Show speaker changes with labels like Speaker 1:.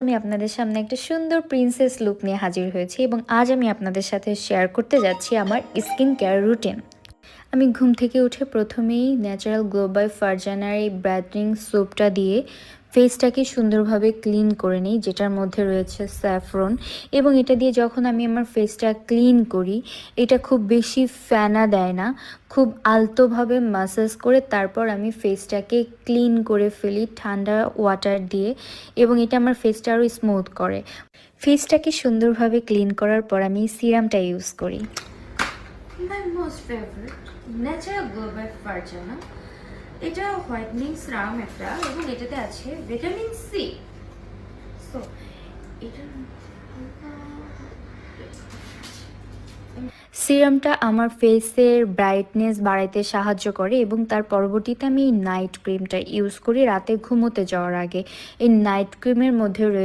Speaker 1: আমি আপনাদের সামনে একটা সুন্দর প্রিন্সেস লুক নিয়ে হাজির হয়েছি এবং আজ আমি আপনাদের সাথে শেয়ার করতে যাচ্ছি আমার স্কিন কেয়ার রুটিন। আমি ঘুম থেকে উঠে প্রথমেই ন্যাচারাল গ্লো বাই ফারজানার এই ব্রাইটনিং সোপটা দিয়ে ফেসটাকে সুন্দরভাবে ক্লিন করে নিই, যেটার মধ্যে রয়েছে স্যাফরন। এবং এটা দিয়ে যখন আমি আমার ফেসটা ক্লিন করি, এটা খুব বেশি ফেনা দেয় না, খুব আলতোভাবে মাসাজ করে তারপর আমি ফেসটাকে ক্লিন করে ফেলি ঠান্ডা ওয়াটার দিয়ে, এবং এটা আমার ফেসটা আরও স্মুথ করে। ফেসটাকে সুন্দরভাবে ক্লিন করার পর আমি সিরামটা ইউজ করি,
Speaker 2: my most favourite natural glow by Farzana. এটা হোয়াইটনিং সিরাম একটা, এবং এটাতে আছে ভিটামিন সি। সো এটা
Speaker 1: সিরামটা আমার ফেসের ব্রাইটনেস বাড়াইতে সাহায্য করে এবং তার পরবর্তীতে আমি এই নাইট ক্রিমটা ইউজ করি রাতে ঘুমোতে যাওয়ার আগে। এই নাইট ক্রিমের মধ্যে রয়েছে